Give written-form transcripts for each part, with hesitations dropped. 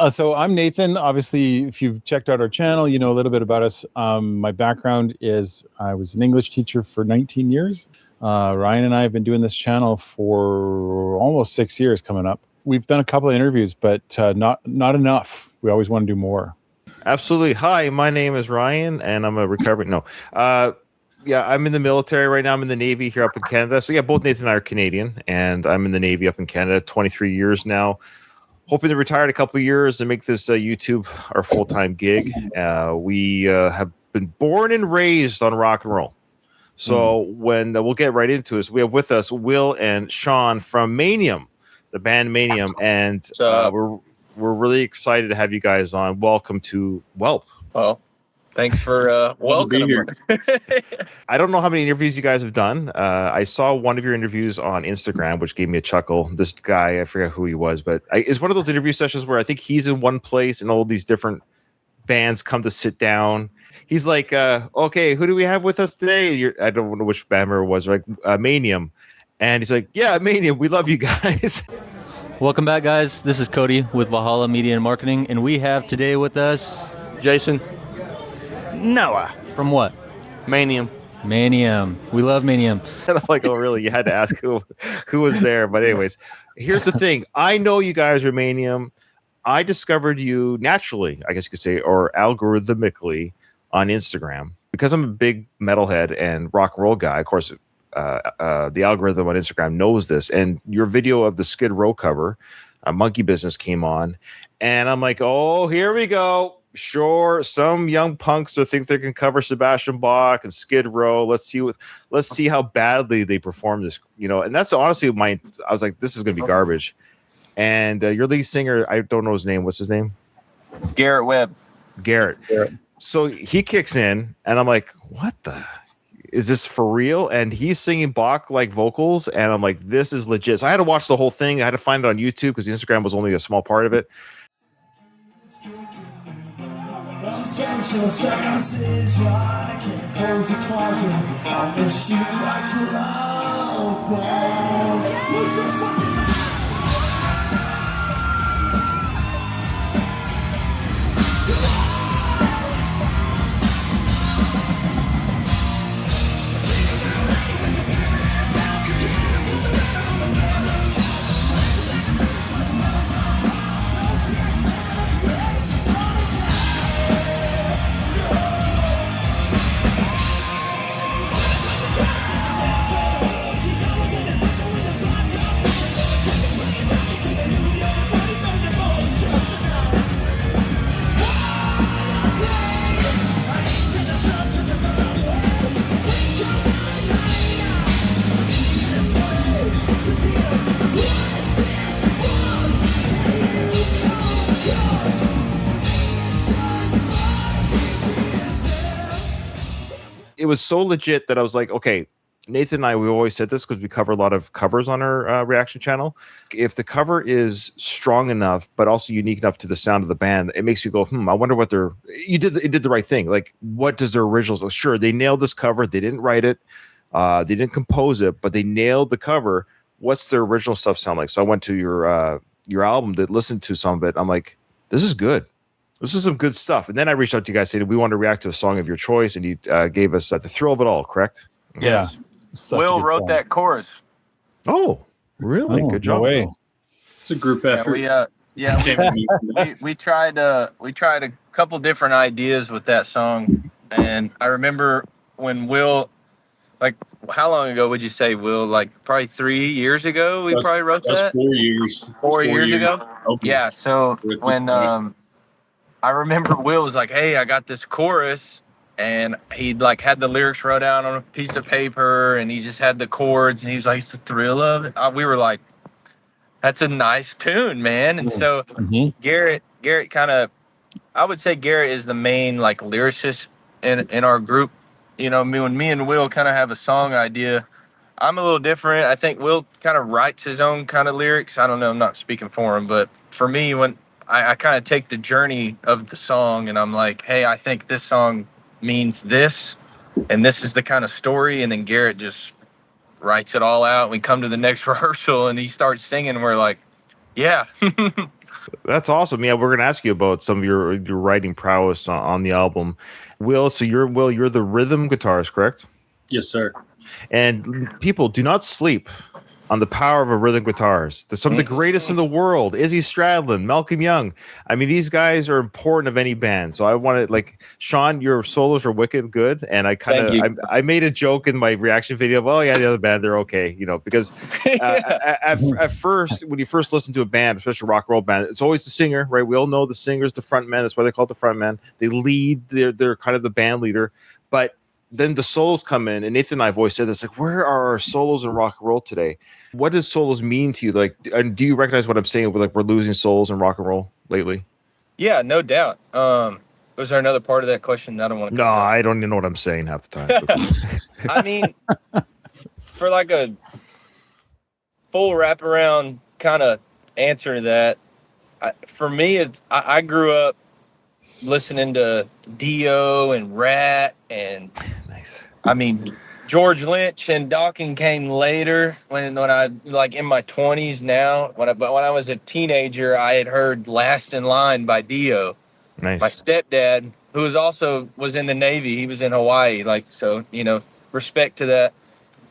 So I'm Nathan. Obviously, if you've checked out our channel, you know a little bit about us. My background is I was an English teacher for 19 years. Ryan and I have been doing this channel for almost 6 years coming up. We've done a couple of interviews, but not enough. We always want to do more. Absolutely. Hi, my name is Ryan, and I'm a recovering. Yeah, I'm in the military right now. I'm in the Navy here up in Canada. So yeah, both Nathan and I are Canadian, and I'm in the Navy up in Canada, 23 years now. Hoping to retire in a couple of years and make this YouTube our full-time gig. We have been born and raised on rock and roll. So when we'll get right into it, we have with us Will and Shawn from Maynium, the band Maynium, and we're really excited to have you guys on. Welcome to Whelp. Well, thanks for welcoming us. I don't know how many interviews you guys have done. I saw one of your interviews on Instagram, which gave me a chuckle. This guy, I forget who he was, but it's one of those interview sessions where I think he's in one place and all these different bands come to sit down. He's like, okay, who do we have with us today? I don't know which band member it was, like Maynium. And he's like, yeah, Maynium, we love you guys. Welcome back, guys. This is Cody with Valhalla Media and Marketing, and we have today with us Jason. Noah. From what? Maynium. Maynium. We love Maynium. And I'm like, oh, really? You had to ask who was there. But anyways, here's the thing. I know you guys are Maynium. I discovered you naturally, I guess you could say, or algorithmically on Instagram because I'm a big metalhead and rock and roll guy. Of course, the algorithm on Instagram knows this. And your video of the Skid Row cover, Monkey Business, came on. And I'm like, oh, here we go. Sure, some young punks who think they can cover Sebastian Bach and Skid Row. Let's see how badly they perform this, And that's honestly I was like, this is gonna be garbage. And your lead singer, I don't know his name. What's his name? Garrett Webb. Garrett. So he kicks in, and I'm like, what the? Is this for real? And he's singing Bach like vocals, and I'm like, this is legit. So I had to watch the whole thing. I had to find it on YouTube because Instagram was only a small part of it. Social circumcision, I can't close the closet. I miss you like for love, but lose your fucking mind. It was so legit that I was like, okay, Nathan and I, we always said this because we cover a lot of covers on our reaction channel. If the cover is strong enough, but also unique enough to the sound of the band, it makes you go, I wonder what it did the right thing. Like, what does their originals? Sure, they nailed this cover. They didn't write it. They didn't compose it, but they nailed the cover. What's their original stuff sound like? So I went to your album to listen to some of it. I'm like, this is good. This is some good stuff. And then I reached out to you guys saying we want to react to a song of your choice, and you gave us The Thrill of It All, correct? Yeah. Will wrote that chorus. Oh, really? Good job. No way. It's a group effort. We tried a couple different ideas with that song, and I remember when Will, like, how long ago would you say, Will? Like probably 3 years ago, we probably wrote that. 4 years. 4 years ago. Okay. Yeah. So when I remember Will was like, "Hey, I got this chorus," and he'd like had the lyrics wrote down on a piece of paper, and he just had the chords, and he was like, "It's the thrill of it." We were like, "That's a nice tune, man." And so Garrett kind of, I would say Garrett is the main like lyricist in our group. When me and Will kind of have a song idea, I'm a little different. I think Will kind of writes his own kind of lyrics. I don't know. I'm not speaking for him, but for me, when I kind of take the journey of the song and I'm like, hey, I think this song means this, and this is the kind of story. And then Garrett just writes it all out. We come to the next rehearsal and he starts singing. And we're like, yeah, That's awesome. Yeah, we're gonna ask you about some of your writing prowess on the album. Will, so you're the rhythm guitarist, correct? Yes, sir. And people, do not sleep on the power of a rhythm guitarist. Some of the greatest in the world, Izzy Stradlin, Malcolm Young. I mean, these guys are important of any band. So I wanted, like, Shawn, your solos are wicked good. And I made a joke in my reaction video of, oh yeah, the other band, they're okay, because at first, when you first listen to a band, especially a rock and roll band, it's always the singer, right? We all know the singer's the frontman. That's why they call it the frontman. They lead, they're kind of the band leader. But then the solos come in, and Nathan and I have always said this, like, where are our solos in rock and roll today? What does solos mean to you? Like, and do you recognize what I'm saying? Like, we're losing solos in rock and roll lately. Yeah, no doubt. Was there another part of that question? I don't want to. No, I don't even know what I'm saying half the time. I mean, for like a full wraparound kind of answer to that, for me, I grew up listening to Dio and Rat and Nice. I mean, George Lynch and Dawkins came later when I like in my 20s now. But when I was a teenager, I had heard Last in Line by Dio. Nice. My stepdad, who was in the Navy, he was in Hawaii, so respect to that.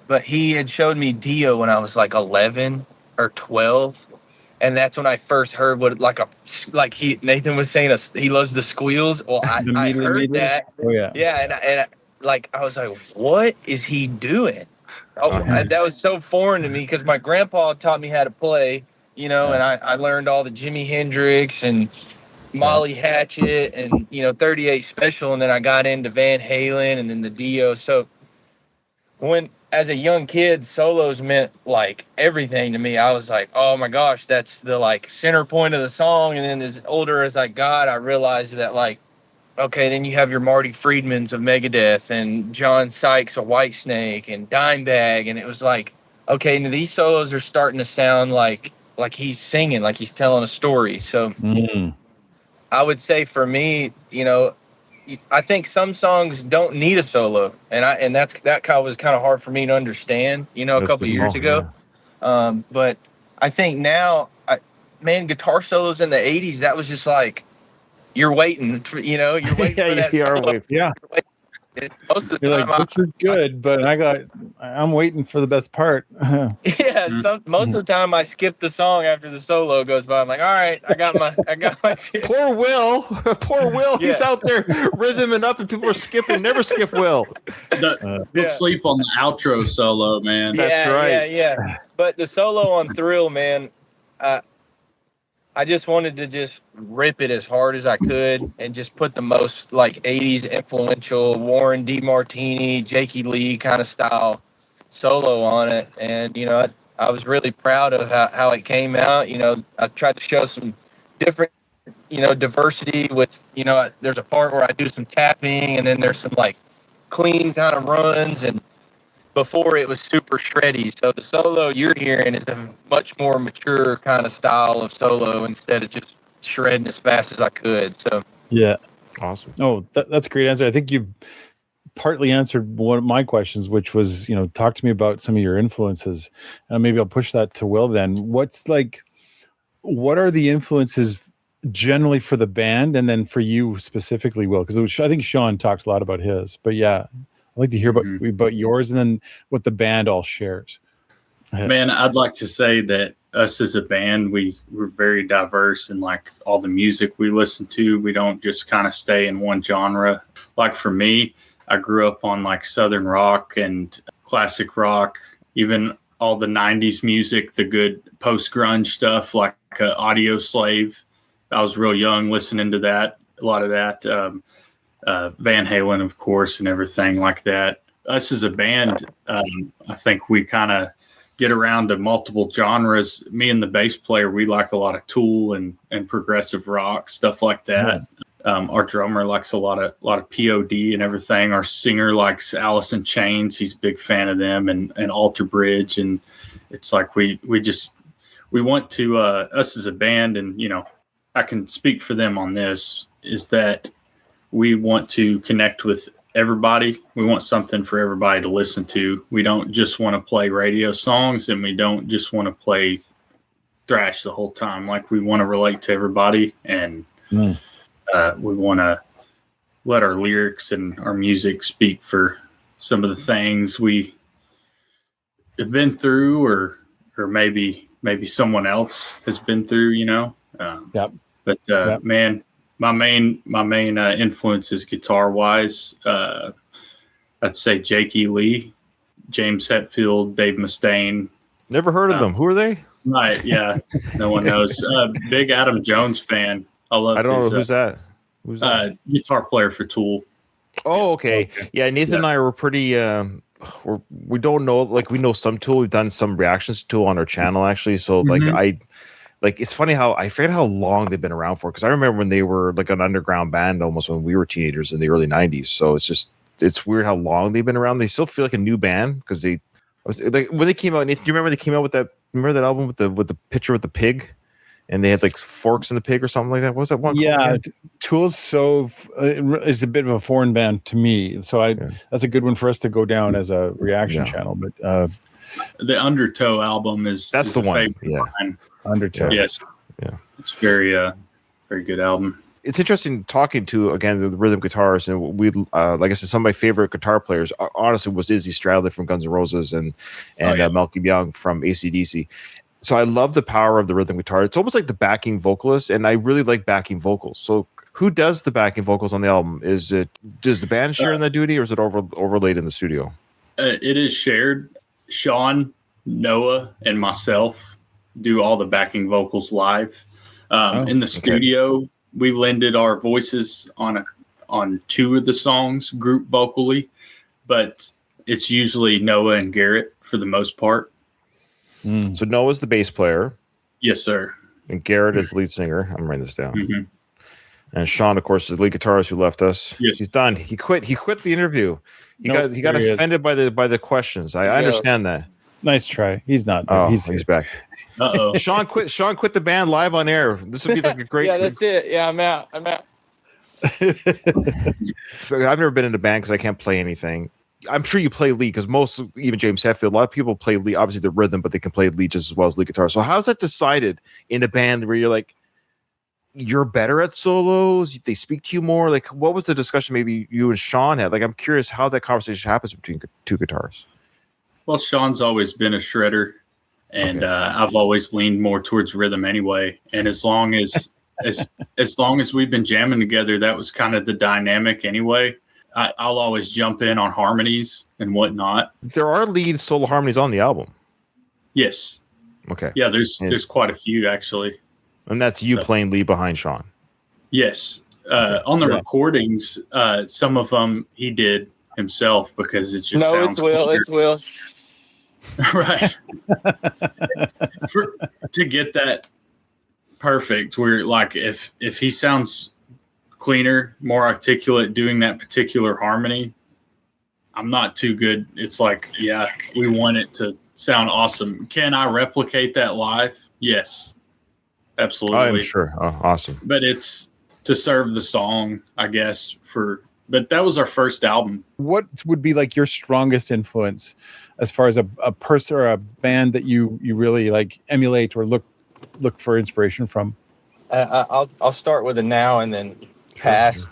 But he had showed me Dio when I was like 11 or 12. And that's when I first heard what Nathan was saying, he loves the squeals. Well, I heard that. Oh yeah. Yeah, and I was like, what is he doing? That was so foreign to me because my grandpa taught me how to play, and I learned all the Jimi Hendrix and Molly Hatchet and 38 Special, and then I got into Van Halen and then the Dio. So when as a young kid, solos meant like everything to me. I was like, oh my gosh, that's the like center point of the song. And then as older as I got, I realized that like, okay, then you have your Marty Friedmans of Megadeth and John Sykes of Whitesnake and Dimebag, and it was like, okay, now these solos are starting to sound like he's singing, like he's telling a story. So I would say for me, I think some songs don't need a solo, and that was kind of hard for me to understand, a couple of years ago. Yeah. But I think now, guitar solos in the '80s, that was just like you're waiting for, you're waiting for that. Yeah. Most of the You're time, like, this is good, but I'm waiting for the best part. Most of the time I skip the song after the solo goes by. I'm like, all right, I got my Poor Will. Yeah. He's out there rhythming up and people are skipping. Never skip Will. Don't sleep on the outro solo, man. That's right. Yeah. But the solo on Thrill, man, I just wanted to just rip it as hard as I could and just put the most like 80s influential Warren DeMartini, Jakey Lee kind of style solo on it. And, I was really proud of how it came out. I tried to show some different, diversity with, there's a part where I do some tapping and then there's some like clean kind of runs, and before it was super shreddy. So the solo you're hearing is a much more mature kind of style of solo instead of just shredding as fast as I could. So yeah, awesome. Oh, that's a great answer. I think you've partly answered one of my questions, which was, talk to me about some of your influences. And maybe I'll push that to Will then. What are the influences generally for the band and then for you specifically, Will? Because I think Shawn talks a lot about his, but yeah. I'd like to hear about yours and then what the band all shares. Man, I'd like to say that us as a band, we're very diverse in like all the music we listen to. We don't just kind of stay in one genre. Like for me, I grew up on like Southern rock and classic rock, even all the 90s music, the good post-grunge stuff like Audio Slave. I was real young listening to that, a lot of that. Van Halen, of course, and everything like that. Us as a band, I think we kind of get around to multiple genres. Me and the bass player, we like a lot of Tool and progressive rock, stuff like that. Our drummer likes a lot of POD and everything. Our singer likes Alice in Chains. He's a big fan of them and Alter Bridge. And it's like we want to, us as a band, and, I can speak for them on this, is that we want to connect with everybody. We want something for everybody to listen to. We don't just want to play radio songs, and we don't just want to play thrash the whole time. Like we want to relate to everybody, and we want to let our lyrics and our music speak for some of the things we have been through, or maybe someone else has been through. Yep. But man, my main influence is guitar wise. I'd say Jake E. Lee, James Hetfield, Dave Mustaine. Never heard of them. Who are they? Right, yeah. No one knows. Big Adam Jones fan. I love. I don't know who's that. Who's that? Guitar player for Tool. Oh, okay. Yeah, Nathan and I were pretty. We don't know. Like we know some Tool. We've done some reactions to Tool on our channel actually. So it's funny how I forget how long they've been around for, because I remember when they were like an underground band almost when we were teenagers in the early '90s. So it's weird how long they've been around. They still feel like a new band because like when they came out. Nathan, do you remember they came out with that? Remember that album with the picture with the pig, and they had like forks in the pig or something like that? What was that one? Yeah, Tool's is a bit of a foreign band to me, so that's a good one for us to go down as a reaction channel. But the Undertow album is the one. Yeah, Undertow. Yes, yeah, it's very good album. It's interesting talking to, again, the rhythm guitarists, and we like I said, some of my favorite guitar players honestly was Izzy Stradley from Guns N' Roses and Malcolm Young from AC/DC. So I love the power of the rhythm guitar. It's almost like the backing vocalist, and I really like backing vocals. So who does the backing vocals on the album? Does the band share in that duty, or is it overlaid in the studio? It is shared. Shawn, Noah, and myself do all the backing vocals live. In the studio, we lended our voices on 2 of the songs group vocally, but it's usually Noah and Garrett for the most part. So Noah's the bass player. Yes, sir. And Garrett is lead singer. I'm writing this down. Mm-hmm. And Shawn, of course, is the lead guitarist who left us. Yes. He's done. He quit the interview. He got offended by the questions. I understand that. Nice try. He's not there. Oh, he's back. Uh-oh. Shawn quit the band live on air. This would be like a great. Yeah, that's it. Yeah, I'm out. I've never been in a band because I can't play anything. I'm sure you play lead, because even James Hetfield, a lot of people play lead, obviously the rhythm, but they can play lead just as well as lead guitar. So how's that decided in a band where you're like, you're better at solos, they speak to you more? Like, what was the discussion maybe you and Shawn had? Like, I'm curious how that conversation happens between 2 guitars. Well, Shawn's always been a shredder, and I've always leaned more towards rhythm anyway. And as long as we've been jamming together, that was kind of the dynamic anyway. I'll always jump in on harmonies and whatnot. There are lead solo harmonies on the album. Yes. Okay. Yeah, there's quite a few actually. And that's you playing lead behind Shawn. Yes. On the recordings, some of them he did himself because it just sounds it's Will. Right. To get that perfect, where like if he sounds cleaner, more articulate doing that particular harmony, I'm not too good. It's like, yeah, we want it to sound awesome. Can I replicate that live? Yes, absolutely. I'm sure. Oh, awesome. But it's to serve the song, I guess. But that was our first album. What would be like your strongest influence as far as a person or a band that you really like emulate or look for inspiration from? I'll start with a now and then past.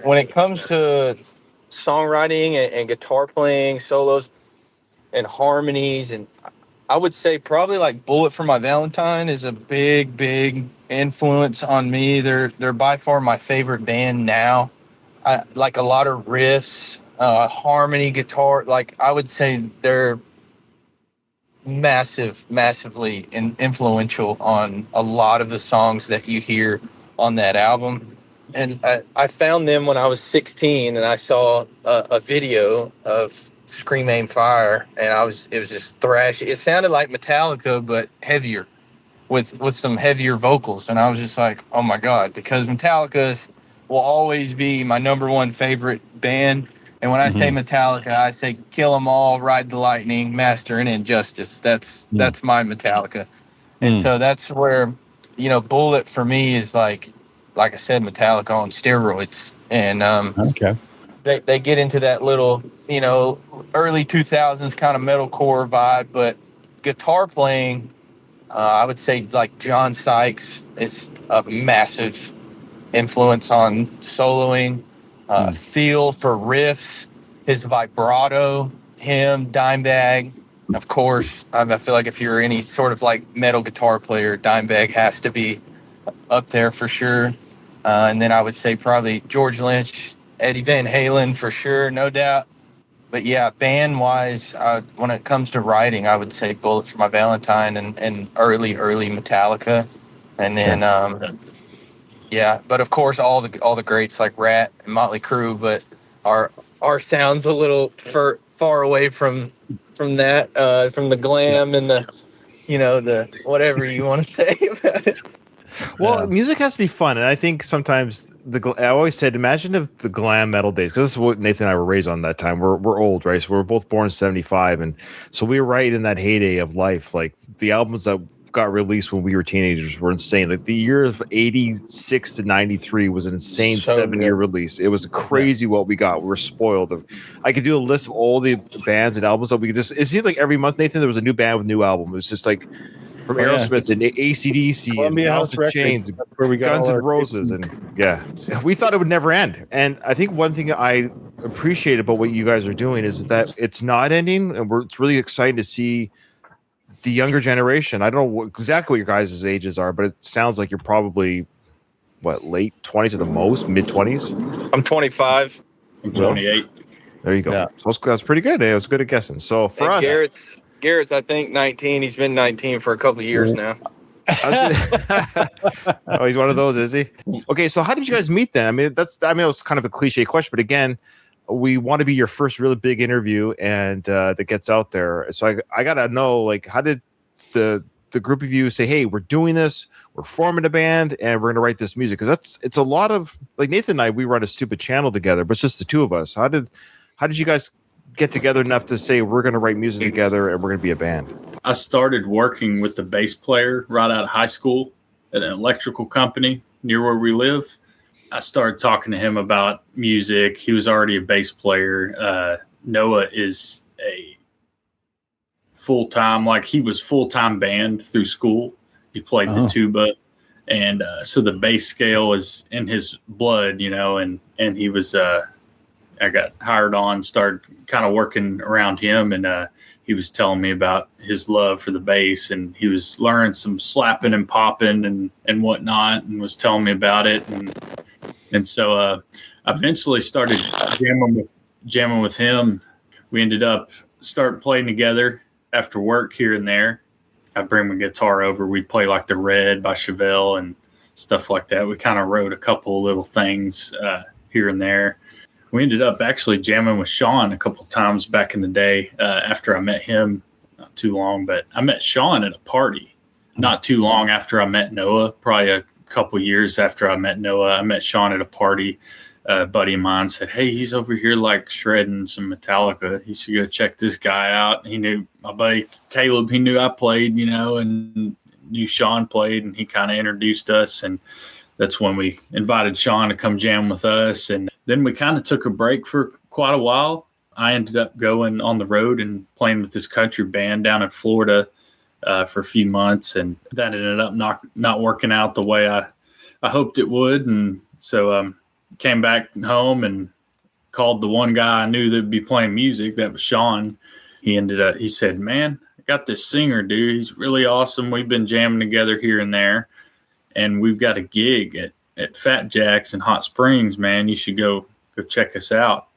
When it comes to songwriting and guitar playing, solos and harmonies, and I would say probably like Bullet for My Valentine is a big influence on me. They're by far my favorite band now. I like a lot of riffs, harmony, guitar. Like I would say they're massively influential on a lot of the songs that you hear on that album. And I found them when I was 16, and I saw a video of Scream Aim Fire, and it was just thrash. It sounded like Metallica, but heavier, with some heavier vocals. And I was just like, oh my God, because Metallica will always be my number one favorite band. And when I say Metallica, I say Kill 'Em All, Ride the Lightning, Master, and Injustice. That's my Metallica. And so that's where, Bullet for me is like I said, Metallica on steroids. And they get into that little, early 2000s kind of metalcore vibe, but guitar playing, I would say like John Sykes is a massive influence on soloing. Feel for riffs, his vibrato, him, Dimebag. Of course, I feel like if you're any sort of like metal guitar player, Dimebag has to be up there for sure. And then I would say probably George Lynch, Eddie Van Halen for sure, no doubt. But yeah, band wise, when it comes to writing, I would say Bullet for My Valentine and early Metallica. And then yeah, but of course all the greats like Rat and Motley Crue, but our sounds a little far away from that, from the glam and the the whatever you want to say about it. Well, music has to be fun, and I think sometimes I always said, imagine if the glam metal days, because this is what Nathan and I were raised on that time. We're old, right? So we were both born in '75, and so we were right in that heyday of life. Like the albums that got released when we were teenagers were insane. Like the year of '86 to '93 was an insane 7-year release. It was crazy what we got. We were spoiled. I could do a list of all the bands and albums that we could just. It seemed like every month, Nathan, there was a new band with a new album. It was just like. From Aerosmith and AC/DC and Alice in Chains, Guns N' Roses, and we thought it would never end. And I think one thing I appreciate about what you guys are doing is that it's not ending, and it's really exciting to see the younger generation. I don't know exactly what your guys' ages are, but it sounds like you're probably late 20s at the most, mid 20s. I'm 25. I'm 28. There you go. Yeah. So that's pretty good. It was good at guessing. So for us, Garrett's, I think, 19. He's been 19 for a couple of years now. Oh, he's one of those, is he? Okay, so how did you guys meet then? I mean, it was kind of a cliche question, but again, we want to be your first really big interview and that gets out there. So I gotta know, like, how did the group of you say, hey, we're doing this, we're forming a band, and we're gonna write this music? Because it's a lot of, like, Nathan and I, we run a stupid channel together, but it's just the two of us. How did you guys get together enough to say we're going to write music together and we're going to be a band? I started working with the bass player right out of high school at an electrical company near where we live. I started talking to him about music. He was already a bass player. Noah is a full-time, he was full-time band through school. He played the tuba. And so the bass scale is in his blood, and he was, I got hired on, started kind of working around him, and he was telling me about his love for the bass, and he was learning some slapping and popping and whatnot, and was telling me about it, and so I eventually started jamming with him. We ended up starting playing together after work here and there. I'd bring my guitar over. We'd play like The Red by Chevelle and stuff like that. We kind of wrote a couple of little things here and there. We ended up actually jamming with Shawn a couple of times back in the day after I met him. Not too long, but I met Shawn at a party not too long after I met Noah, probably a couple of years after I met Noah. I met Shawn at a party. A buddy of mine said, hey, he's over here like shredding some Metallica. You should go check this guy out. He knew my buddy Caleb. He knew I played, and knew Shawn played, and he kind of introduced us. And that's when we invited Shawn to come jam with us. And then we kind of took a break for quite a while. I ended up going on the road and playing with this country band down in Florida for a few months. And that ended up not working out the way I hoped it would. And so came back home and called the one guy I knew that would be playing music. That was Shawn. He said, man, I got this singer, dude. He's really awesome. We've been jamming together here and there. And we've got a gig at Fat Jack's in Hot Springs, man. You should go check us out.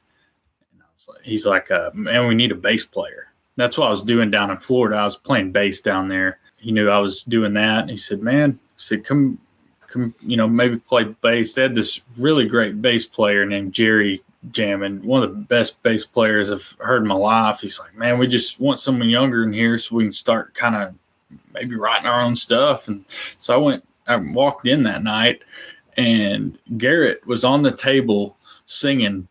And he's like, man, we need a bass player. That's what I was doing down in Florida. I was playing bass down there. He knew I was doing that. And he said, come, maybe play bass. They had this really great bass player named Jerry jamming, one of the best bass players I've heard in my life. He's like, man, we just want someone younger in here so we can start kind of maybe writing our own stuff. And so I walked in that night, and Garrett was on the table singing,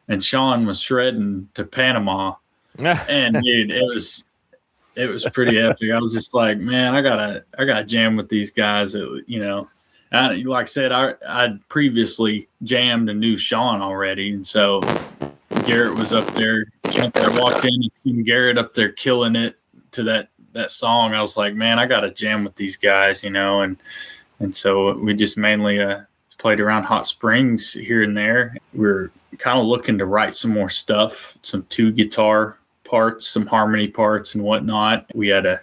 and Shawn was shredding to Panama. And dude, it was pretty epic. I was just like, man, I gotta jam with these guys. Like I said, I'd previously jammed and knew Shawn already, and so Garrett was up there. Once I walked in and seen Garrett up there killing it to that that song, I was like, man, I got to jam with these guys, and so we just mainly played around Hot Springs here and there. We're kind of looking to write some more stuff, some 2 guitar parts, some harmony parts and whatnot. We had a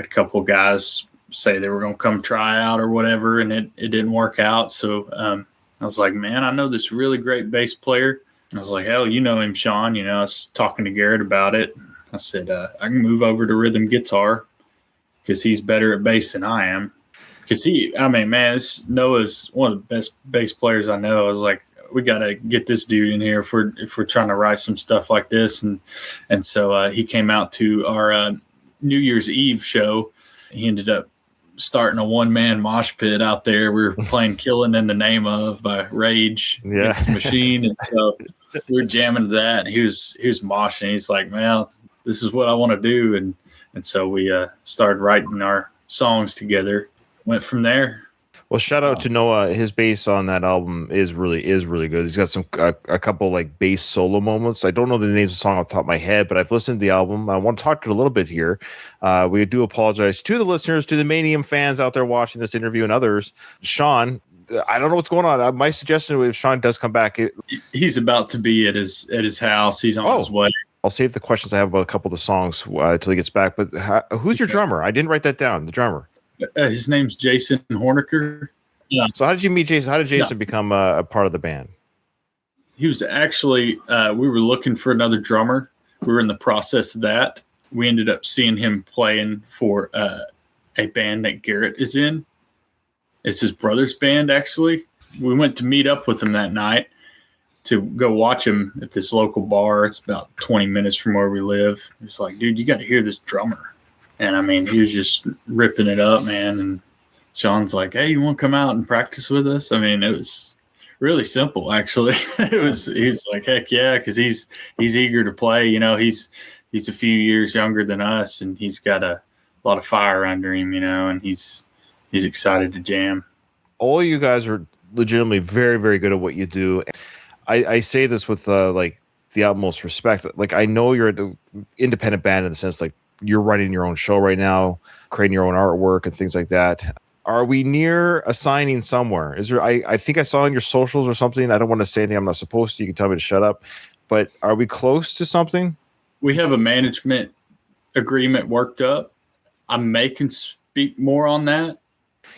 couple of guys say they were going to come try out or whatever, and it didn't work out. So I was like, man, I know this really great bass player. And I was like, hell, you know him, Shawn. I was talking to Garrett about it. I said, I can move over to rhythm guitar because he's better at bass than I am. Because Noah's one of the best bass players I know. I was like, we got to get this dude in here if we're trying to write some stuff like this. And so he came out to our New Year's Eve show. He ended up starting a 1-man mosh pit out there. We were playing Killing in the Name Of by Rage Against the Machine. And so we were jamming to that. And he was moshing. He's like, man, this is what I want to do. And so we started writing our songs together. Went from there. Well, shout out to Noah. His bass on that album is really good. He's got a couple like bass solo moments. I don't know the names of the song off the top of my head, but I've listened to the album. I want to talk to it a little bit here. We do apologize to the listeners, to the Maynium fans out there watching this interview and others. Shawn, I don't know what's going on. My suggestion, if Shawn does come back, he's about to be at his house. He's on his way. I'll save the questions I have about a couple of the songs until he gets back. But who's your drummer? I didn't write that down. The drummer. His name's Jason Horniker. Yeah. So how did you meet Jason? How did Jason become a part of the band? He was actually, we were looking for another drummer. We were in the process of that. We ended up seeing him playing for a band that Garrett is in. It's his brother's band, actually. We went to meet up with him that night to go watch him at this local bar. It's about 20 minutes from where we live. He's like, dude, you got to hear this drummer. And he was just ripping it up, man. And Shawn's like, hey, you want to come out and practice with us? It was really simple, actually. He's like, heck yeah, because he's eager to play. He's a few years younger than us, and he's got a lot of fire under him, and he's excited to jam. All you guys are legitimately very, very good at what you do. I say this with the utmost respect. Like, I know you're an independent band in the sense, like, you're running your own show right now, creating your own artwork and things like that. Are we near a signing somewhere? Is there? I think I saw on your socials or something. I don't want to say anything I'm not supposed to. You can tell me to shut up. But are we close to something? We have a management agreement worked up. I can speak more on that.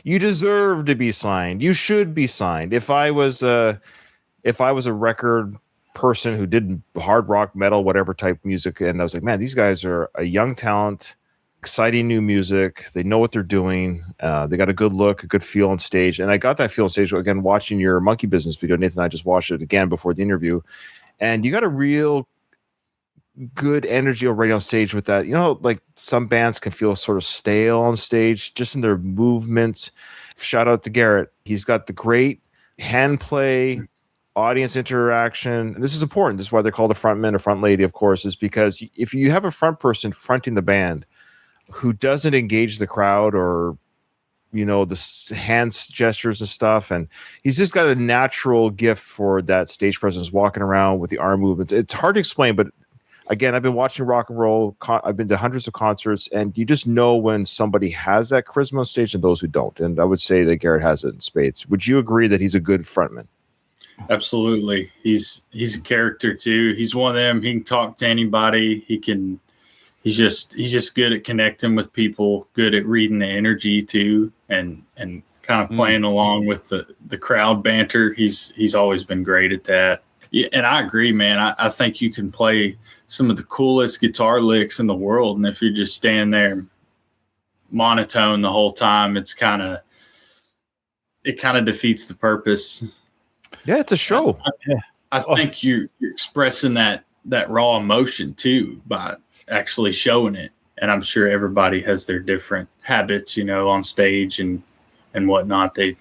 You deserve to be signed. You should be signed. If I was a record person who did hard rock, metal, whatever type music, and I was like, man, these guys are a young talent, exciting new music. They know what they're doing. They got a good look, a good feel on stage. And I got that feel on stage again watching your Monkey Business video. Nathan and I just watched it again before the interview. And you got a real good energy already on stage with that. Like some bands can feel sort of stale on stage, just in their movements. Shout out to Garrett. He's got the great hand play, audience interaction. And this is important. This is why they're called a frontman or front lady, of course, is because if you have a front person fronting the band who doesn't engage the crowd or, the hands gestures and stuff, and he's just got a natural gift for that stage presence, walking around with the arm movements. It's hard to explain, but again, I've been watching rock and roll. I've been to hundreds of concerts, and you just know when somebody has that charisma on stage and those who don't. And I would say that Garrett has it in spades. Would you agree that he's a good frontman? Absolutely. He's a character too. He's one of them. He can talk to anybody. He's just good at connecting with people, good at reading the energy too, and kind of playing along with the crowd banter. He's always been great at that. Yeah, and I agree, man. I think you can play some of the coolest guitar licks in the world, and if you're just standing there monotone the whole time, it kind of defeats the purpose. Yeah, it's a show. I think you're expressing that raw emotion too by actually showing it. And I'm sure everybody has their different habits, on stage and whatnot. They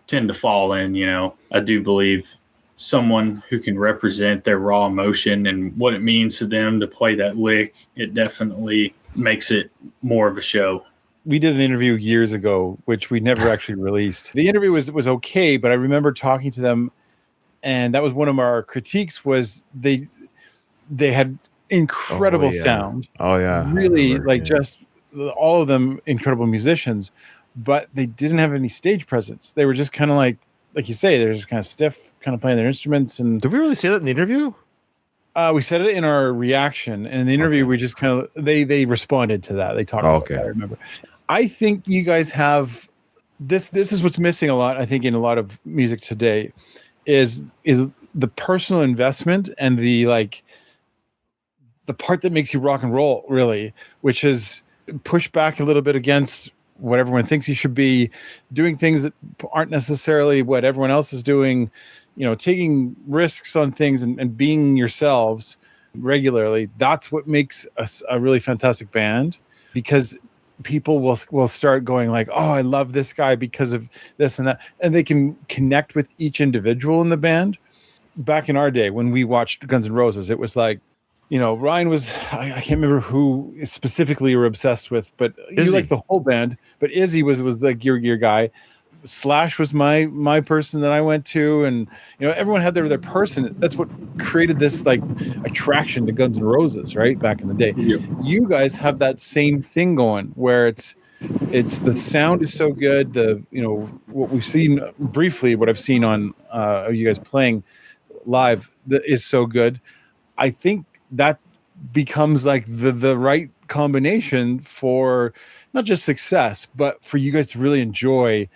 tend to fall in, I do believe someone who can represent their raw emotion and what it means to them to play that lick, it definitely makes it more of a show. We did an interview years ago, which we never actually released. The interview was okay, but I remember talking to them, and that was one of our critiques was they had incredible yeah. sound. Oh yeah, Really, just all of them incredible musicians, but they didn't have any stage presence. They were just kind of like you say, they're just kind of stiff, kind of playing their instruments. And did we really say that in the interview? We said it in our reaction, and in the interview, we just kind of they responded to that. They talked about that. I remember. I think you guys have this. This is what's missing a lot. I think in a lot of music today is the personal investment and the part that makes you rock and roll, really, which is push back a little bit against what everyone thinks you should be, doing things that aren't necessarily what everyone else is doing, taking risks on things and being yourselves regularly. That's what makes us a really fantastic band, because people will start going like, oh, I love this guy because of this and that. And they can connect with each individual in the band. Back in our day, when we watched Guns N' Roses, it was like, Ryan was, I can't remember who specifically you were obsessed with, but you liked the whole band. But Izzy was like your guy. Slash was my person that I went to, and everyone had their person. That's what created this like attraction to Guns N' Roses, right? Back in the day. Yep. You guys have that same thing going, where it's the sound is so good. The what we've seen briefly, what I've seen on you guys playing live is so good. I think that becomes like the right combination for not just success, but for you guys to really enjoy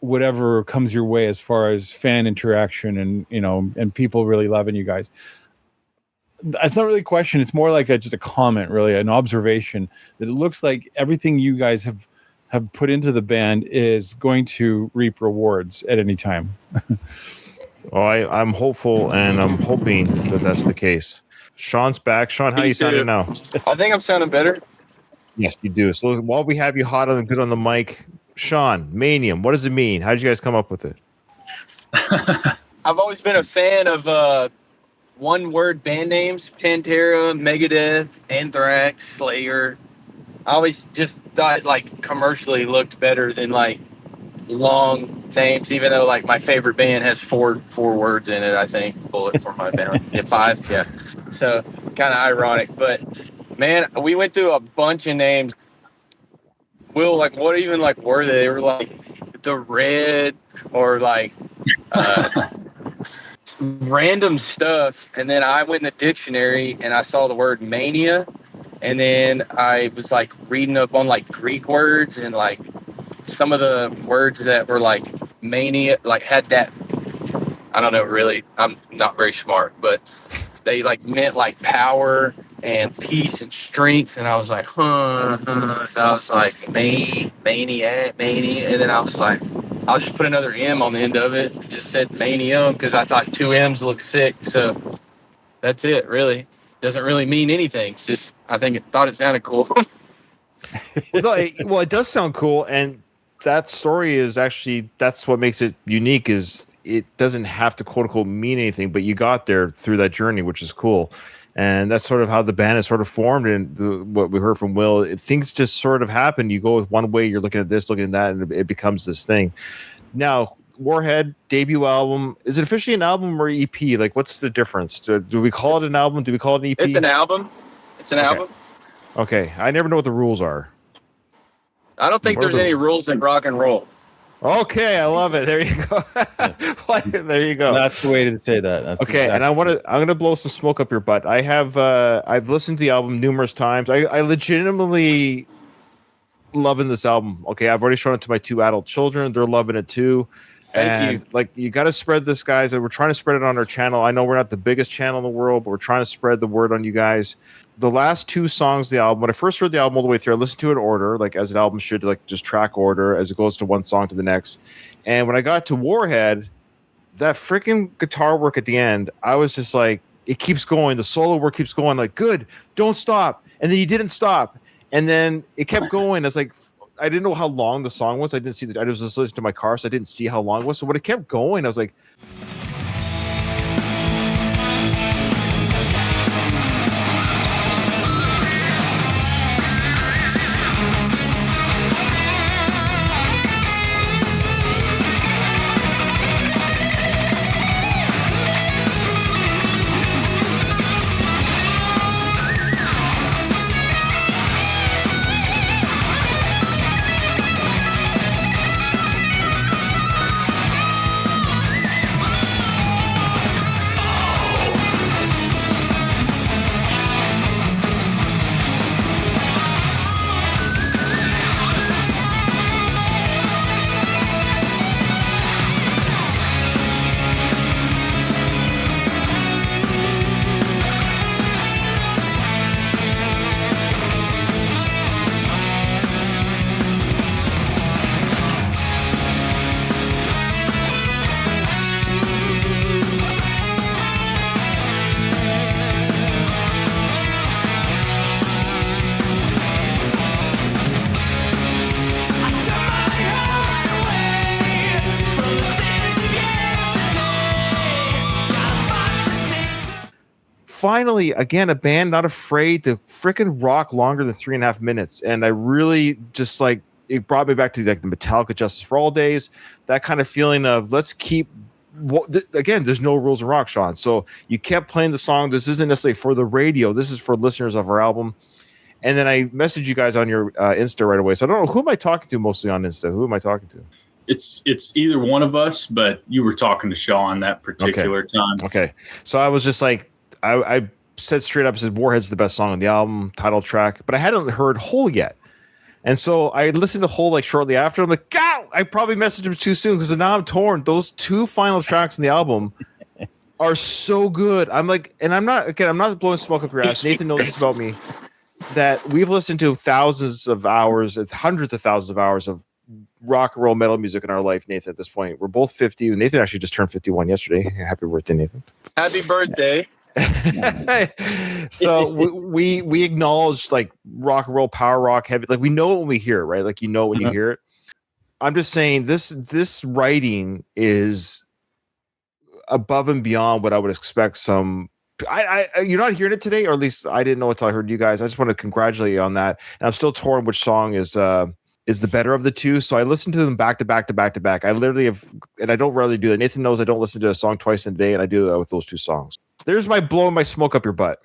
whatever comes your way as far as fan interaction and and people really loving you guys. It's not really a question. It's more like just a comment, really, an observation that it looks like everything you guys have put into the band is going to reap rewards at any time. Well, I'm hopeful, and I'm hoping that that's the case. Shawn's back. Shawn, how you sounding now? I think I'm sounding better. Yes, you do. So while we have you hot and good on the mic, Shawn, Maynium, what does it mean? How did you guys come up with it? I've always been a fan of one-word band names: Pantera, Megadeth, Anthrax, Slayer. I always just thought like commercially looked better than like long names, even though like my favorite band has four words in it. I think Bullet for my band. Yeah, 5. Yeah. So kind of ironic, but man, we went through a bunch of names. Will, like, what even like were they? They were like the Red or like random stuff. And then I went in the dictionary and I saw the word mania, and then I was like reading up on like Greek words, and like some of the words that were like mania like had that, I don't know, really, I'm not very smart, but they like meant like power and peace and strength. And I was like, So I was like, maniac, mania. And then I was like, I'll just put another M on the end of it. And just said Manium because I thought 2 M's looked sick. So that's it, really. Doesn't really mean anything. It's just, I thought it sounded cool. Well, it does sound cool. And that story is actually, that's what makes it unique, is it doesn't have to quote unquote mean anything, but you got there through that journey, which is cool. And that's sort of how the band is sort of formed. And what we heard from Will, things just sort of happen. You go with one way, you're looking at this, looking at that, and it becomes this thing. Now, Warhead debut album, is it officially an album or EP? Like, what's the difference? Do we call it an album? Do we call it an EP? It's an album. It's an album. Okay. I never know what the rules are. I don't think there's any rules in rock and roll. Okay, I love it. There you go. There you go. That's the way to say that. That's okay, exactly. And I'm gonna blow some smoke up your butt. I've listened to the album numerous times. I legitimately loving this album. Okay, I've already shown it to my 2 adult children. They're loving it too. Thank you. Like, you got to spread this, guys. We're trying to spread it on our channel. I know we're not the biggest channel in the world, but we're trying to spread the word on you guys. The last 2 songs of the album, when I first heard the album all the way through, I listened to it in order, like as an album should, like just track order as it goes to one song to the next. And when I got to Warhead, that freaking guitar work at the end, I was just like, it keeps going. The solo work keeps going. Like, good, don't stop. And then he didn't stop. And then it kept going. I was like, I didn't know how long the song was. I didn't see I was just listening to my car, so I didn't see how long it was. So when it kept going, I was like, finally, again, a band not afraid to freaking rock longer than 3.5 minutes. And I really just like, it brought me back to like the Metallica Justice for All days, that kind of feeling of let's keep, again, there's no rules in rock, Shawn. So you kept playing the song. This isn't necessarily for the radio. This is for listeners of our album. And then I messaged you guys on your Insta right away. So I don't know, who am I talking to mostly on Insta? Who am I talking to? It's either one of us, but you were talking to Shawn that particular time. Okay. So I was just like, I said straight up, I said Warhead's the best song on the album, title track, but I hadn't heard Hole yet. And so I listened to Hole like shortly after. I'm like, God, I probably messaged him too soon because now I'm torn. Those two final tracks in the album are so good. I'm like, and I'm not blowing smoke up your ass. Nathan knows this about me, that we've listened to thousands of hours, hundreds of thousands of hours of rock and roll metal music in our life, Nathan. At this point, we're both 50. Nathan actually just turned 51 yesterday. Happy birthday, Nathan! Happy birthday! So we acknowledge like rock and roll, power rock, heavy. Like we know it when we hear it, right? Like you know when you hear it. I'm just saying this writing is above and beyond what I would expect. You're not hearing it today, or at least I didn't know until I heard you guys. I just want to congratulate you on that. And I'm still torn which song is the better of the two. So I listened to them back to back to back to back. I literally have, and I don't rarely do that. Nathan knows I don't listen to a song twice in a day, and I do that with those two songs. There's my blowing my smoke up your butt.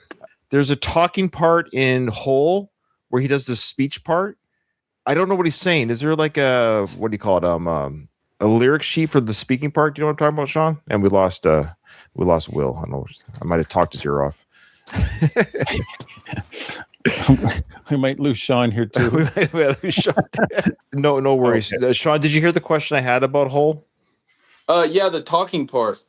There's a talking part in Hole where he does this speech part. I don't know what he's saying. Is there like a, what do you call it? A lyric sheet for the speaking part? Do you know what I'm talking about, Shawn? And we lost Will. I don't know. I might have talked his ear off. We might lose Shawn here too. We might lose Shawn. No worries. Okay. Shawn, did you hear the question I had about Hole? Yeah, the talking part.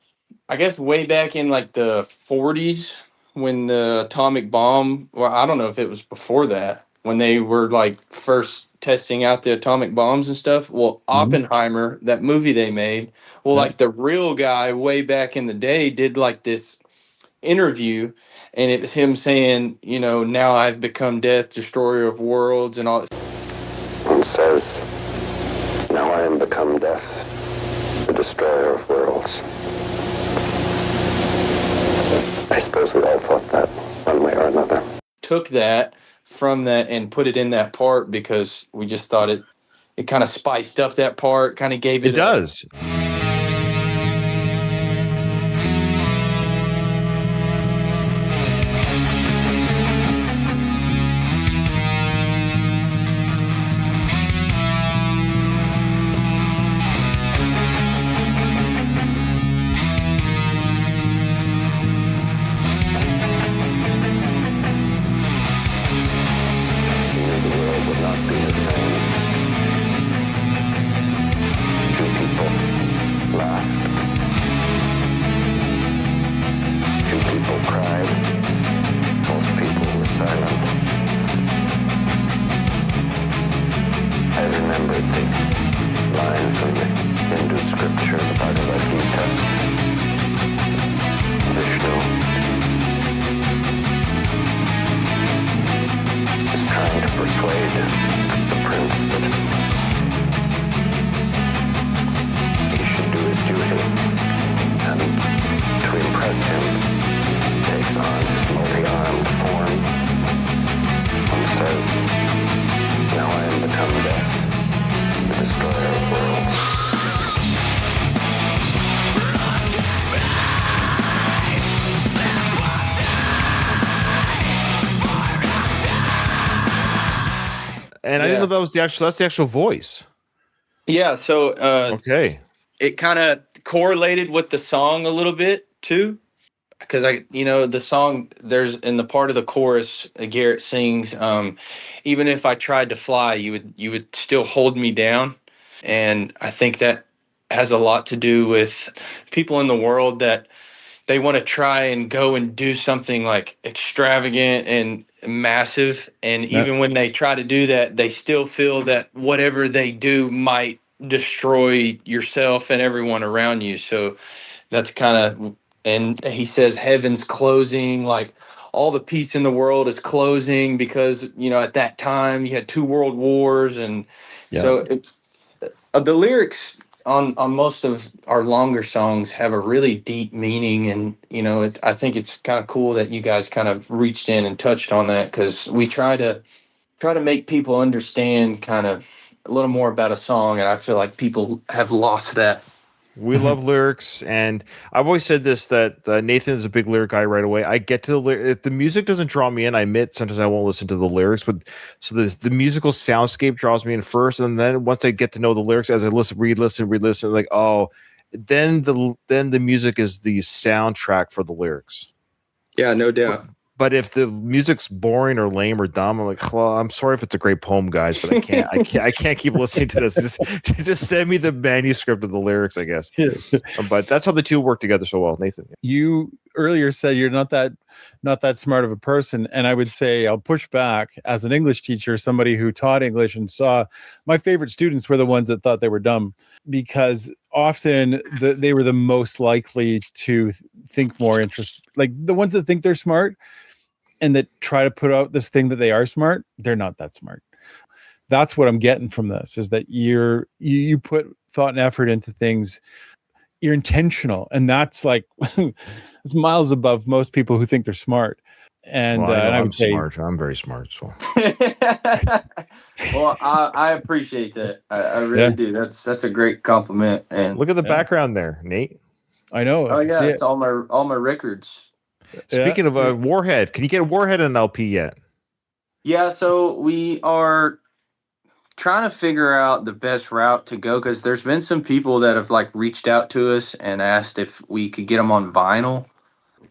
I guess way back in like the 40s when the atomic bomb, well, I don't know if it was before that, when they were like first testing out the atomic bombs and stuff. Well, Oppenheimer, that movie they made, well, like the real guy way back in the day did like this interview, and it was him saying, you know, now I've become death, destroyer of worlds, and all. One says, now I am become death, the destroyer of worlds. I suppose we all thought that one way or another. Took that from that and put it in that part because we just thought it kind of spiced up that part, kind of gave it. It does. And I didn't know that was that's the actual voice. Yeah, so okay. It kind of correlated with the song a little bit too. Because the song, there's in the part of the chorus, Garrett sings, even if I tried to fly, you would still hold me down. And I think that has a lot to do with people in the world that they want to try and go and do something like extravagant and massive. And even when they try to do that, they still feel that whatever they do might destroy yourself and everyone around you. So that's kind of, and he says heaven's closing, like all the peace in the world is closing because, at that time you had 2 world wars. And so the lyrics on most of our longer songs have a really deep meaning, and I think it's kind of cool that you guys kind of reached in and touched on that, because we try to make people understand kind of a little more about a song, and I feel like people have lost that. We love lyrics, and I've always said this, that Nathan is a big lyric guy right away. I get to if the music doesn't draw me in, I admit sometimes I won't listen to the lyrics, but so the musical soundscape draws me in first, and then once I get to know the lyrics, as I re-listen, like, oh, then the music is the soundtrack for the lyrics. Yeah, no doubt. But if the music's boring or lame or dumb, I'm like, well, I'm sorry if it's a great poem, guys, but I can't keep listening to this. Just send me the manuscript of the lyrics, I guess. But that's how the two work together so well, Nathan. You earlier said you're not that smart of a person, and I would say I'll push back. As an English teacher, somebody who taught English and saw my favorite students were the ones that thought they were dumb, because often they were the most likely to think more interest, like the ones that think they're smart and that try to put out this thing that they are smart. They're not that smart. That's what I'm getting from this, is that you put thought and effort into things. You're intentional, and that's like it's miles above most people who think they're smart. And, well, and I would say smart. I'm very smart. So. Well, I appreciate that. I really do. That's a great compliment. And look at the background there, Nate. I know. Oh yeah, it's all my records. Speaking of Warhead, can you get Warhead on LP yet? Yeah, so we are trying to figure out the best route to go, because there's been some people that have like reached out to us and asked if we could get them on vinyl.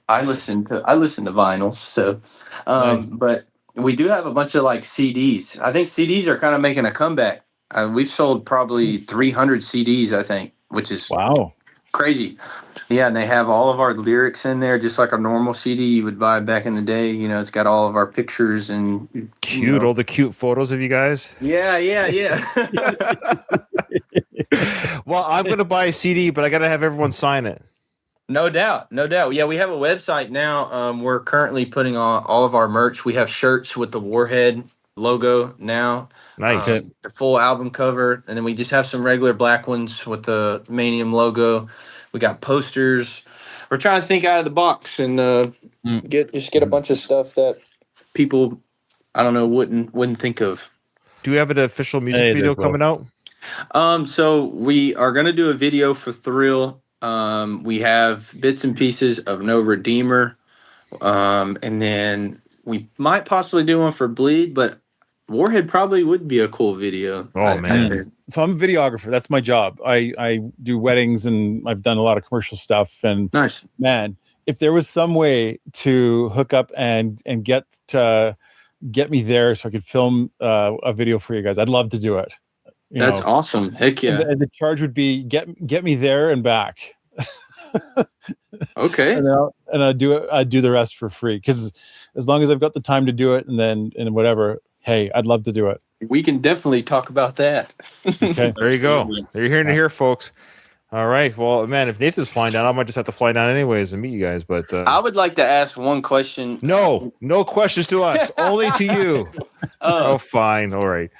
I listen to vinyls, so Nice. but we do have a bunch of like CDs. I think CDs are kind of making a comeback. We've sold probably 300 CDs, I think, which is wow, crazy. Yeah, and they have all of our lyrics in there, just like a normal CD you would buy back in the day. It's got all of our pictures and cute, all the cute photos of you guys. Yeah. Well, I'm going to buy a CD, but I got to have everyone sign it. No doubt. Yeah, we have a website now. We're currently putting on all of our merch. We have shirts with the Warhead logo now. Nice. The full album cover, and then we just have some regular black ones with the Maynium logo. We got posters. We're trying to think out of the box and get a bunch of stuff that people, I don't know, wouldn't think of. Do we have an official music video coming out? So we are going to do a video for Thrill. We have bits and pieces of No Redeemer, and then we might possibly do one for Bleed, but Warhead probably would be a cool video. Oh man! So I'm a videographer. That's my job. I do weddings, and I've done a lot of commercial stuff. And nice, man, if there was some way to hook up and get me there so I could film a video for you guys, I'd love to do it. That's awesome. Heck yeah. And the charge would be get me there and back. Okay. And I'd do the rest for free, because as long as I've got the time to do it, and whatever, hey, I'd love to do it. We can definitely talk about that. Okay. There you go. You're hearing it here, folks. All right. Well, man, if Nathan's flying down, I might just have to fly down anyways and meet you guys. But I would like to ask one question. No questions to us. Only to you. Oh, fine. All right.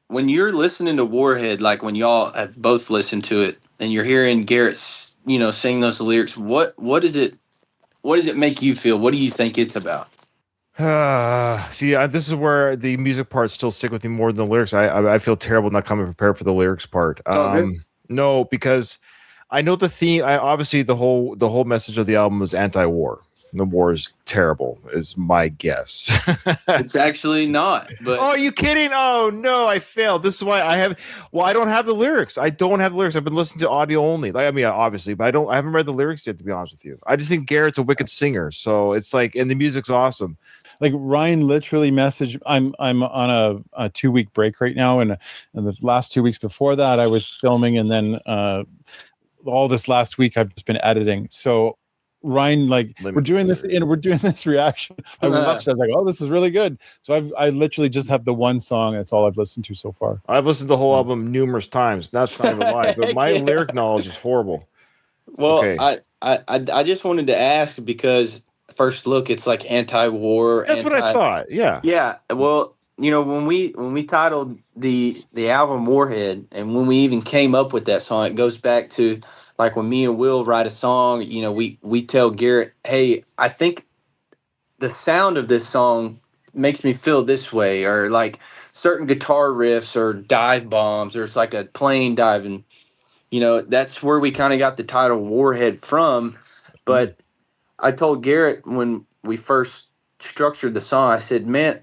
When you're listening to Warhead, like when y'all have both listened to it, and you're hearing Garrett, sing those lyrics, what does it make you feel? What do you think it's about? See, this is where the music parts still stick with me more than the lyrics. I feel terrible not coming prepared for the lyrics part. No, because I know the theme. Obviously the whole message of the album was anti-war. The war is terrible, is my guess. It's actually not. But oh, are you kidding? Oh no, I failed. This is why I don't have the lyrics. I don't have the lyrics. I've been listening to audio only. Obviously, but I haven't read the lyrics yet, to be honest with you. I just think Garrett's a wicked singer. So it's like, and the music's awesome. Like Ryan literally messaged. I'm on a 2-week break right now, and the last 2 weeks before that I was filming, and then all this last week I've just been editing. So Ryan, we're doing this reaction. I watched it. I was like, oh, this is really good. So I literally just have the one song. That's all I've listened to so far. I've listened to the whole album numerous times. That's not even a lie, but my lyric knowledge is horrible. Well, okay. I just wanted to ask, because first look, it's like anti-war. That's what I thought. Yeah. Yeah. Well, when we titled the album Warhead, and when we even came up with that song, it goes back to like when me and Will write a song. We tell Garrett, hey, I think the sound of this song makes me feel this way, or like certain guitar riffs or dive bombs, or it's like a plane dive, and that's where we kind of got the title Warhead from. But I told Garrett when we first structured the song, I said, man,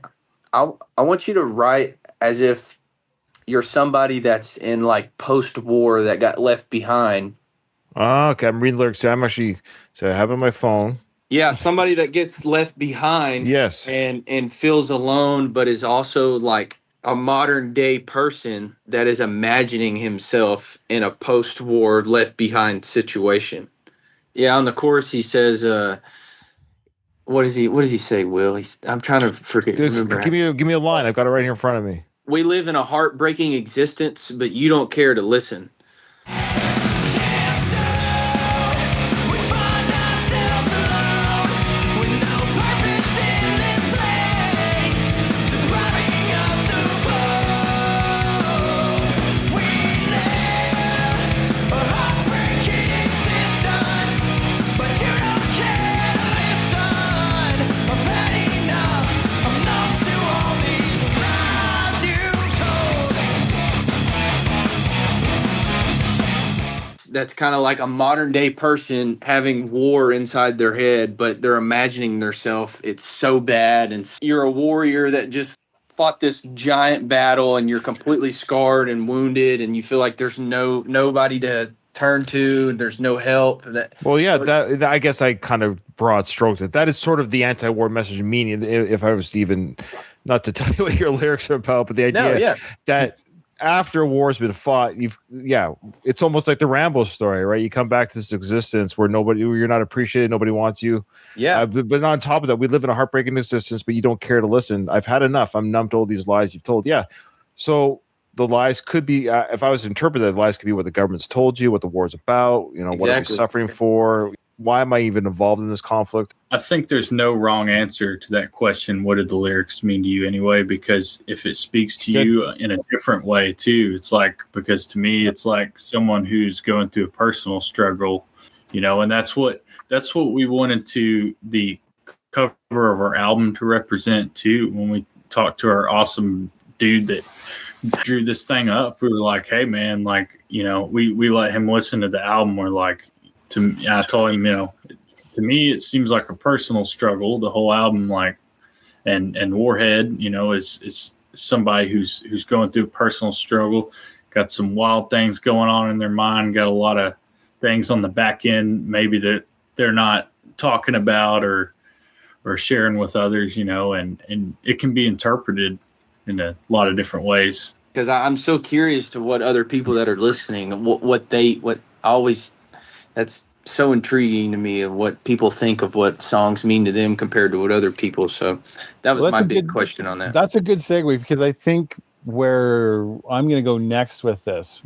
I want you to write as if you're somebody that's in like post-war that got left behind. Oh, okay. I'm reading lyrics. I'm actually, so I have it on my phone. Yeah, somebody that gets left behind. Yes. And feels alone, but is also like a modern day person that is imagining himself in a post-war left behind situation. Yeah, on the chorus he says, what does he say, Will? I'm trying to remember. Give me a line. I've got it right here in front of me. We live in a heartbreaking existence, but you don't care to listen. That's kind of like a modern day person having war inside their head, but they're imagining themselves. It's so bad. And you're a warrior that just fought this giant battle, and you're completely scarred and wounded, and you feel like there's nobody to turn to. There's no help. Well, yeah, that I guess I kind of broad stroked it. That is sort of the anti-war message, meaning if I was to even, not to tell you what your lyrics are about, but the idea that after a war's been fought, it's almost like the Rambo story, right? You come back to this existence where you're not appreciated, nobody wants you. Yeah. But on top of that, we live in a heartbreaking existence, but you don't care to listen. I've had enough. I'm numb to all these lies you've told. Yeah. So the lies could be, if I was to interpret that, the lies could be what the government's told you, what the war's about, what are we suffering for? Why am I even involved in this conflict? I think there's no wrong answer to that question. What did the lyrics mean to you anyway? Because if it speaks to you in a different way too, it's like, because to me, it's like someone who's going through a personal struggle, and that's what we wanted the cover of our album to represent too. When we talked to our awesome dude that drew this thing up, we were like, hey man, like, we let him listen to the album. We're like, I told him, to me, it seems like a personal struggle, the whole album, like, and Warhead, is somebody who's going through a personal struggle, got some wild things going on in their mind, got a lot of things on the back end, maybe that they're not talking about or sharing with others, and it can be interpreted in a lot of different ways. Because I'm so curious to what other people that are listening, that's so intriguing to me of what people think of what songs mean to them compared to what other people. So that was my big question on that. That's a good segue, because I think where I'm going to go next with this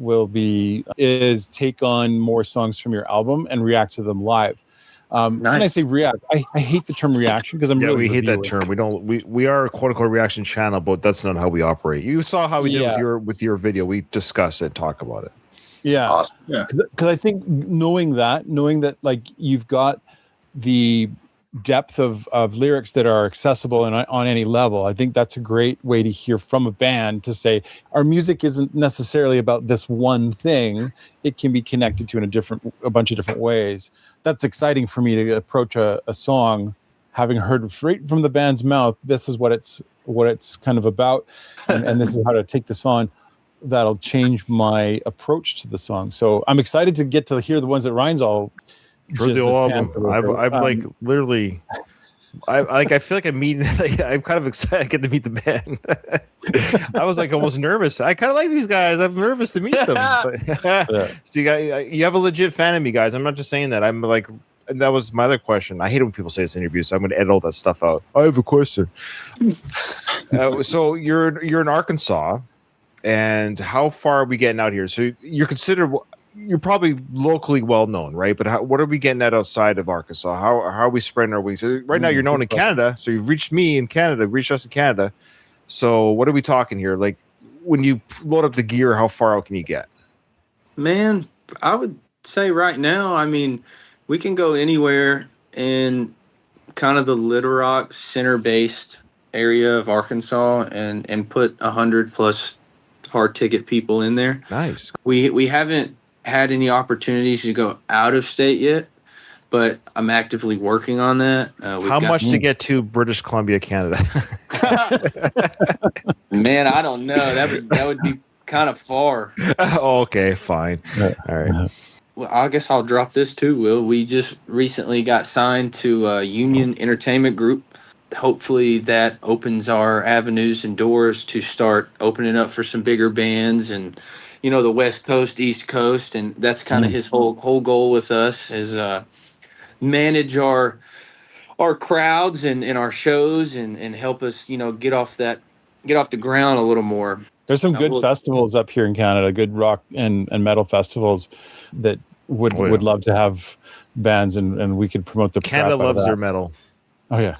is take on more songs from your album and react to them live. Nice. When I say react, I hate the term reaction, because we hate that term. We are a quote unquote reaction channel, but that's not how we operate. You saw how we did with your video. We discuss it, talk about it. Yeah. Awesome. Yeah. Because I think knowing that like you've got the depth of lyrics that are accessible and on any level, I think that's a great way to hear from a band to say our music isn't necessarily about this one thing. It can be connected to in a bunch of different ways. That's exciting for me to approach a song having heard straight from the band's mouth. This is what it's kind of about, and this is how to take this on. That'll change my approach to the song. So I'm excited to get to hear the ones that Ryan's all for the album. I'm like literally, I feel like I'm meeting. I'm kind of excited I get to meet the band. I was like almost nervous. I kind of like these guys. I'm nervous to meet them. But, so you have a legit fan of me, guys. I'm not just saying that. I'm like, and that was my other question. I hate it when people say this in interviews, so I'm going to edit all that stuff out. I have a question. So you're in Arkansas. And how far are we getting out here? So you're probably locally well known, right? But what are we getting at outside of Arkansas? How are we spreading our wings? So right now you're known in Canada, so you've reached me in Canada, reached us in Canada. So what are we talking here? Like when you load up the gear, how far out can you get? Man, I would say right now, I mean, we can go anywhere in kind of the Little Rock center-based area of Arkansas and put 100 plus hard ticket people in there. Nice. We haven't had any opportunities to go out of state yet, but I'm actively working on that. How much to get to British Columbia, Canada? Man, I don't know. That would be kind of far. Okay, fine. All right. Well, I guess I'll drop this too, Will. We just recently got signed to Union Entertainment Group. Hopefully that opens our avenues and doors to start opening up for some bigger bands and, the West Coast, East Coast. And that's kind of his whole goal with us is manage our crowds and our shows and help us, get off the ground a little more. There's some good festivals up here in Canada, good rock and metal festivals that would love to have bands and we could promote the Canada loves their metal. Oh yeah.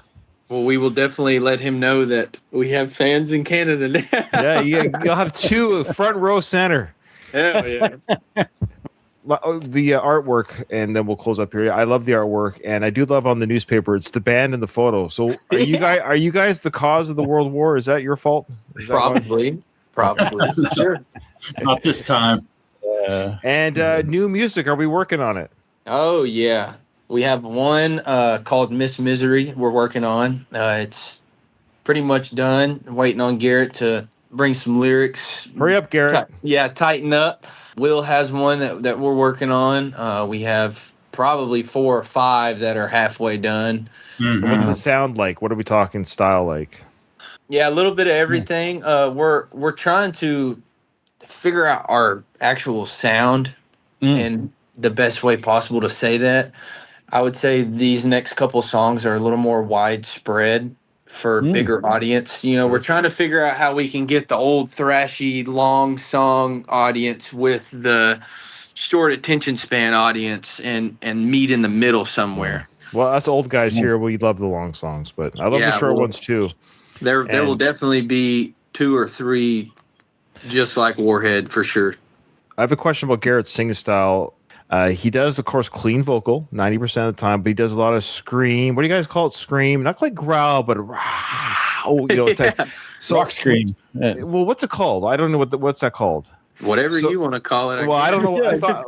Well, we will definitely let him know that we have fans in Canada now. Yeah, you'll have two front row center. Hell yeah. The artwork, and then we'll close up here. I love the artwork, and I do love on the newspaper. It's the band and the photo. So, are you guys the cause of the World War? Is that your fault? Probably, sure. Not this time. And new music. Are we working on it? Oh yeah, we have one called Miss Misery. We're working on. It's pretty much done. Waiting on Garrett to bring some lyrics. Hurry up, Garrett. Tighten up. Will has one that we're working on. We have probably 4 or 5 that are halfway done. Mm-hmm. What's the sound like? What are we talking style like? Yeah, a little bit of everything. We're trying to figure out our actual sound and the best way possible to say that. I would say these next couple songs are a little more widespread for bigger audience. We're trying to figure out how we can get the old thrashy long song audience with the short attention span audience and meet in the middle somewhere. Well, us old guys here, we love the long songs, but I love the short ones too. There will definitely be 2 or 3 just like Warhead for sure. I have a question about Garrett's singing style. He does, of course, clean vocal 90% of the time, but he does a lot of scream. What do you guys call it? Scream? Not quite growl, but So, rock scream. Yeah. Well, what's it called? I don't know what's that called. Whatever you want to call it. I don't know.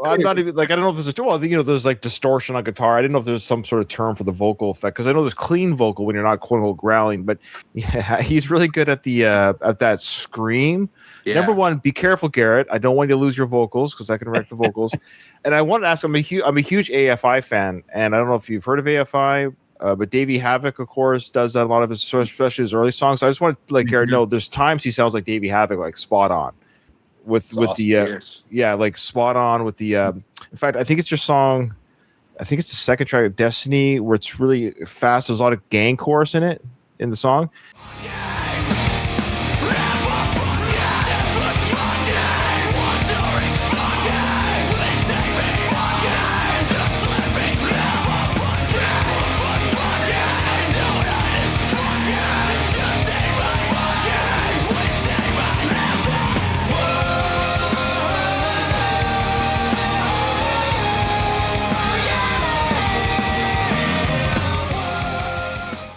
I'm not even I don't know if there's there's like distortion on guitar. I didn't know if there's some sort of term for the vocal effect because I know there's clean vocal when you're not quote unquote growling, but yeah, he's really good at the at that scream. Yeah. Number one, be careful, Garrett. I don't want you to lose your vocals because I can wreck the vocals. And I want to ask, I'm a huge AFI fan, and I don't know if you've heard of AFI, but Davey Havok, of course, does that a lot of his, especially his early songs. So I just want to let Garrett know there's times he sounds like Davey Havok, like spot on with the like spot on with the. In fact, I think it's your song. I think it's the second track of Destiny where it's really fast. There's a lot of gang chorus in it in the song.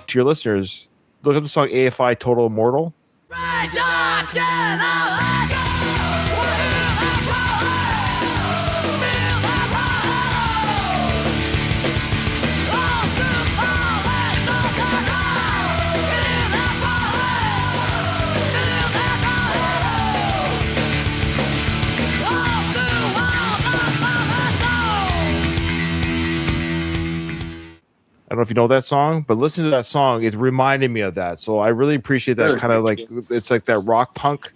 To your listeners, look up the song AFI Total Immortal. I don't know if you know that song, but listen to that song. It reminded me of that. So I really appreciate that kind of like, it's like that rock punk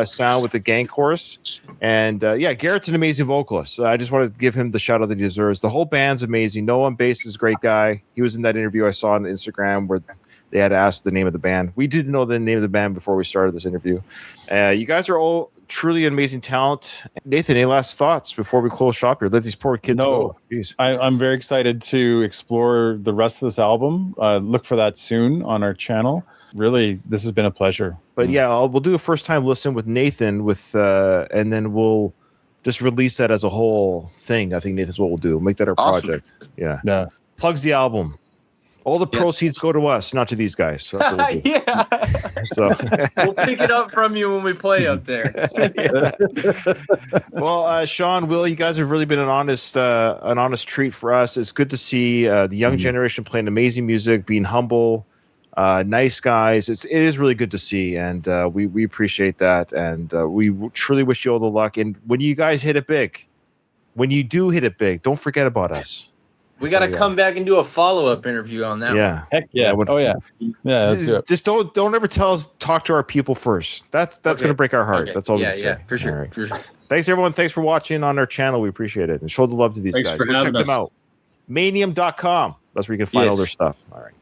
sound with the gang chorus. And Garrett's an amazing vocalist. I just want to give him the shout out that he deserves. The whole band's amazing. Noah on bass is a great guy. He was in that interview I saw on Instagram where they had asked the name of the band. We didn't know the name of the band before we started this interview. You guys are all truly amazing talent. Nathan, any last thoughts before we close shop here? Let these poor kids go. Jeez. I'm very excited to explore the rest of this album. Look for that soon on our channel. Really, this has been a pleasure. But yeah, we'll do a first time listen with Nathan and then we'll just release that as a whole thing. I think Nathan's what we'll do. Make that our project. Yeah. Yeah. Plugs the album. All the proceeds go to us, not to these guys. So that's what we'll do. Yeah. So We'll pick it up from you when we play up there. Well, Shawn, Will, you guys have really been an honest treat for us. It's good to see the young generation playing amazing music, being humble, nice guys. It is really good to see, and we appreciate that, and we truly wish you all the luck. And when you guys hit it big, when you do hit it big, don't forget about us. We got to come back and do a follow-up interview on that. Yeah. One. Heck yeah. Oh yeah. Yeah. Let's do it. Just don't ever talk to our people first. That's going to break our heart. Okay. That's all. Yeah, for sure. Right. For sure. Thanks everyone. Thanks for watching on our channel. We appreciate it, and show the love to these Thanks guys. for Go check having them us. out. Maynium.com. That's where you can find all their stuff. All right.